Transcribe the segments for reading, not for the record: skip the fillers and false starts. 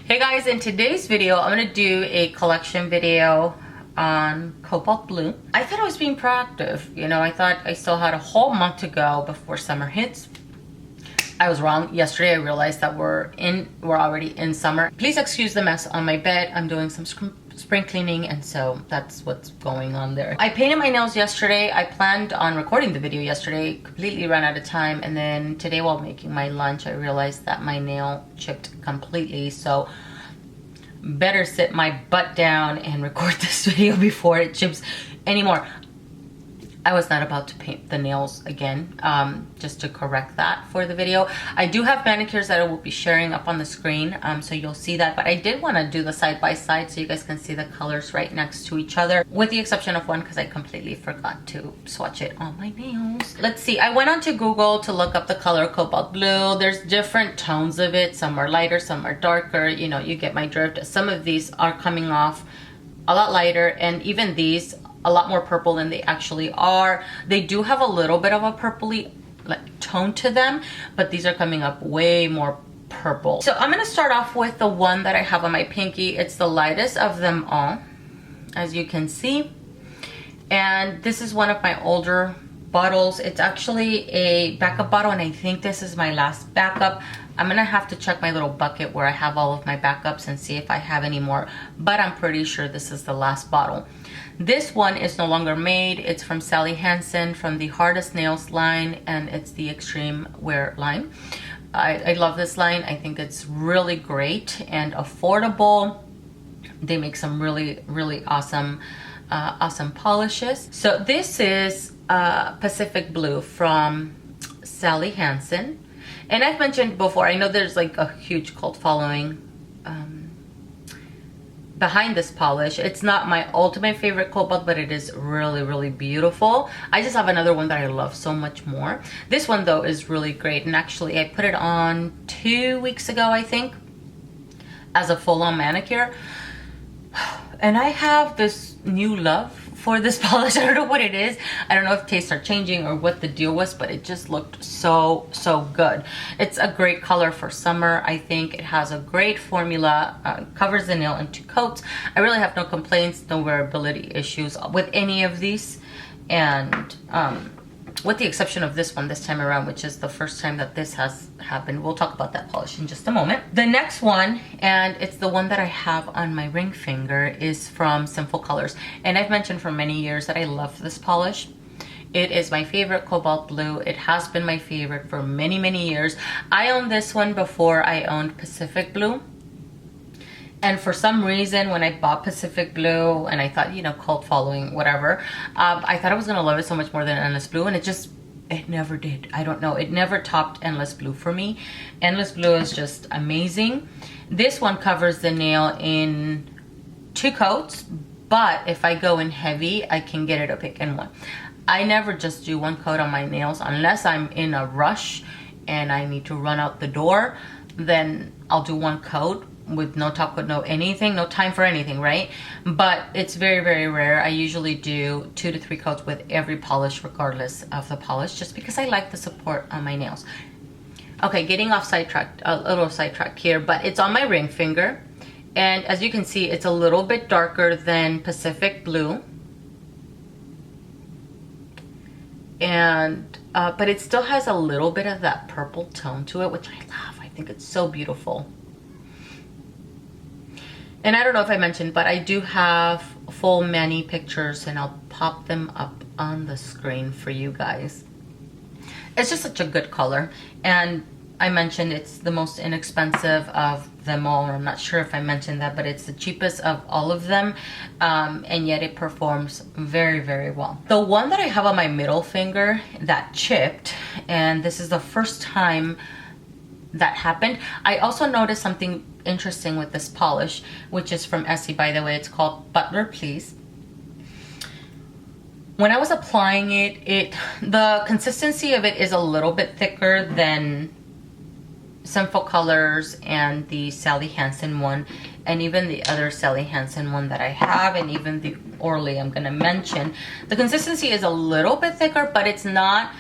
Hey guys, in today's video, I'm gonna do a collection video on Cobalt Blue. I thought I was being proactive. You know, I thought I still had a whole month to go before summer hits. I was wrong. Yesterday, I realized that we're already in summer. Please excuse the mess on my bed. I'm doing some spring cleaning, and so that's what's going on there. I painted my nails yesterday. I planned on recording the video yesterday, completely ran out of time, and then today while making my lunch, I realized that my nail chipped completely, so better sit my butt down and record this video before it chips anymore. I was not about to paint the nails again, just to correct that for the video. I do have manicures that I will be sharing up on the screen, so you'll see that, but I did want to do the side by side so you guys can see the colors right next to each other, with the exception of one because I completely forgot to swatch it on my nails. Let's see, I went onto Google to look up the color Cobalt Blue. There's different tones of it. Some are lighter, some are darker. You know, you get my drift. Some of these are coming off a lot lighter, and even these a lot more purple than they actually are. They do have a little bit of a purpley tone to them, but these are coming up way more purple. So I'm going to start off with the one that I have on my pinky. It's the lightest of them all, as you can see, and this is one of my older bottles. It's actually a backup bottle, and I think this is my last backup. I'm gonna have to check my little bucket where I have all of my backups and see if I have any more, but I'm pretty sure this is the last bottle. This one is no longer made. It's from Sally Hansen, from the Hardest Nails line, and it's the Extreme Wear line. I love this line. I think it's really great and affordable. They make some really awesome awesome polishes. So this is Pacific Blue from Sally Hansen. And I've mentioned before, I know there's like a huge cult following behind this polish. It's not my ultimate favorite Cobalt, but it is really beautiful. I just have another one that I love so much more. This one though is really great, and actually I put it on 2 weeks ago, I think, as a full-on manicure. And I have this new love for this polish. I don't know what it is. I don't know if tastes are changing or what the deal was, but it just looked so good. It's a great color for summer. I think it has a great formula, covers the nail in 2 coats. I really have no complaints, no wearability issues with any of these, and with the exception of this one this time around, which is the first time that this has happened. We'll talk about that polish in just a moment. The next one, and it's the one that I have on my ring finger, is from Sinful Colors. And I've mentioned for many years that I love this polish. It is my favorite Cobalt Blue. It has been my favorite for many years. I owned this one before I owned Pacific Blue. And for some reason, when I bought Pacific Blue, and I thought, you know, cult following, whatever, I thought I was going to love it so much more than Endless Blue, and it never did. I don't know. It never topped Endless Blue for me. Endless Blue is just amazing. This one covers the nail in 2 coats, but if I go in heavy, I can get it a pick and one. I never just do 1 coat on my nails unless I'm in a rush and I need to run out the door. Then I'll do 1 coat with no top coat, no anything, no time for anything, right? But it's very rare. I usually do 2 to 3 coats with every polish, regardless of the polish, just because I like the support on my nails. Okay, getting off sidetracked, a little sidetracked here, but it's on my ring finger, and as you can see, it's a little bit darker than Pacific Blue, and but it still has a little bit of that purple tone to it, which I love. I think it's so beautiful. And I don't know if I mentioned, but I do have full mani pictures, and I'll pop them up on the screen for you guys. It's just such a good color, and I mentioned it's the most inexpensive of them all. I'm not sure if I mentioned that, but it's the cheapest of all of them, and yet it performs very well. The one that I have on my middle finger that chipped, and this is the first time that happened. I also noticed something interesting with this polish, which is from Essie, by the way. It's called Butler, Please. When I was applying it, the consistency of it is a little bit thicker than Sinful Colors and the Sally Hansen one, and even the other Sally Hansen one that I have, and even the Orly I'm gonna mention. The consistency is a little bit thicker, but it's not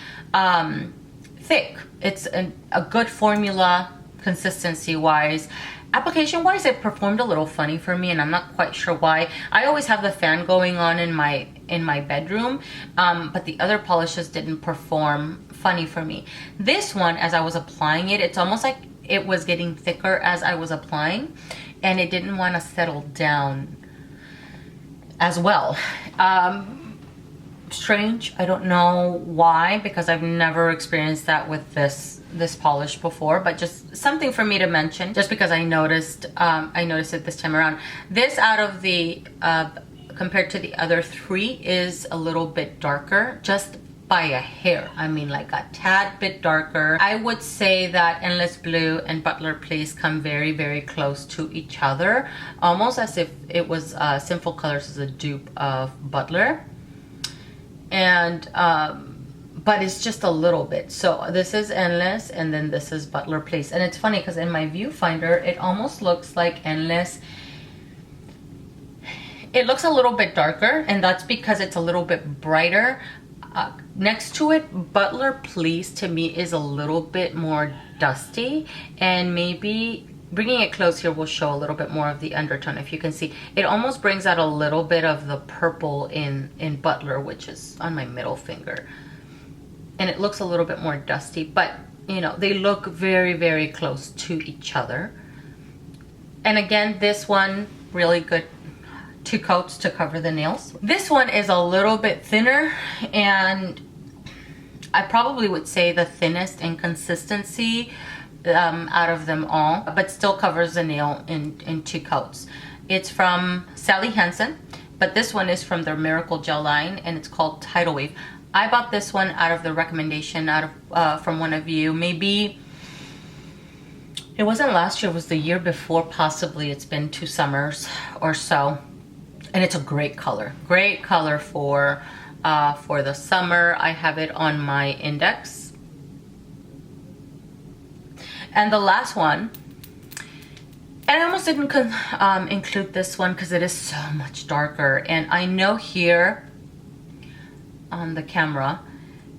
thick. It's a good formula consistency wise, Application wise, it performed a little funny for me, and I'm not quite sure why. I always have the fan going on in my bedroom, but the other polishes didn't perform funny for me. This one, as I was applying it, it's almost like it was getting thicker as I was applying, and it didn't want to settle down as well. Strange. I don't know why, because I've never experienced that with this polish before, but just something for me to mention, just because I noticed it this time around. This, out of the compared to the other three, is a little bit darker, just by a hair. I mean, like a tad bit darker. I would say that Endless Blue and Butler Please come very, very close to each other, almost as if it was Sinful Colors as a dupe of Butler. And but it's just a little bit. So this is Endless, and then this is Butler Please. And it's funny because in my viewfinder, it almost looks like Endless. It looks a little bit darker, and that's because it's a little bit brighter. Next to it, Butler Please to me is a little bit more dusty, and maybe bringing it close here will show a little bit more of the undertone. If you can see, it almost brings out a little bit of the purple in Butler, which is on my middle finger. And it looks a little bit more dusty, but you know, they look very, very close to each other. And again, this one, really good 2 coats to cover the nails. This one is a little bit thinner, and I probably would say the thinnest in consistency out of them all, but still covers the nail in 2 coats. It's from Sally Hansen, but this one is from their Miracle Gel line, and it's called Tidal Wave. I bought this one out of the recommendation from one of you. Maybe it wasn't last year, it was the year before, possibly. It's been 2 summers or so, and it's a great color for the summer. I have it on my index. And the last one, and I almost didn't include this one because it is so much darker, and I know here on the camera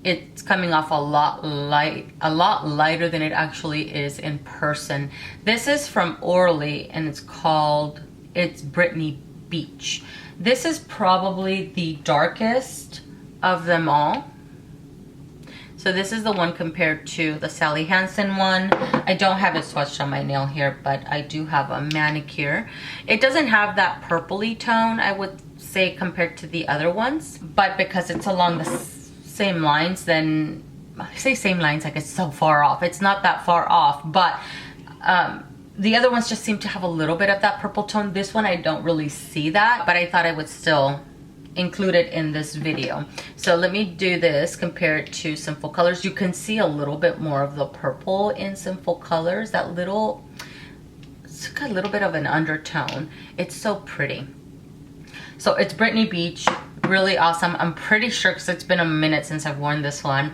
it's coming off a lot lighter than it actually is in person. This is from Orly, and it's Brittany Beach. This is probably the darkest of them all. So this is the one compared to the Sally Hansen one. I don't have it swatched on my nail here, but I do have a manicure. It doesn't have that purpley tone, I would say, compared to the other ones. But because it's along the same lines, then I say same lines like it's so far off. It's not that far off, but the other ones just seem to have a little bit of that purple tone. This one I don't really see that, but I thought I would still include it in this video. So let me do this, compare it to Sinful Colors. You can see a little bit more of the purple in Sinful Colors. It's got a little bit of an undertone. It's so pretty. So it's Brittany Beach, really awesome. I'm pretty sure, because it's been a minute since I've worn this one.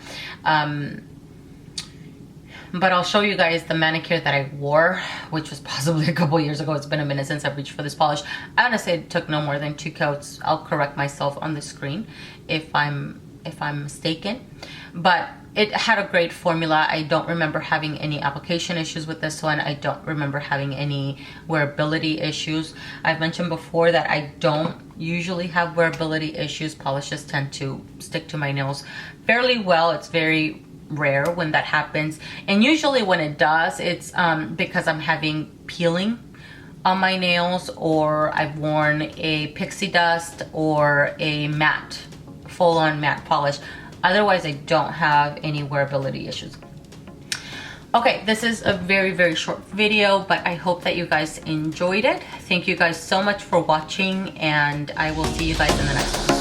But I'll show you guys the manicure that I wore, which was possibly a couple years ago. It's been a minute since I've reached for this polish. I want to say it took no more than 2 coats. I'll correct myself on the screen if I'm mistaken. But it had a great formula. I don't remember having any application issues with this one. I don't remember having any wearability issues. I've mentioned before that I don't usually have wearability issues. Polishes tend to stick to my nails fairly well. It's very rare when that happens, and usually when it does, it's because I'm having peeling on my nails, or I've worn a pixie dust or a matte, full-on matte polish. Otherwise, I don't have any wearability issues. Okay, this is a very, very short video, but I hope that you guys enjoyed it. Thank you guys so much for watching, and I will see you guys in the next one.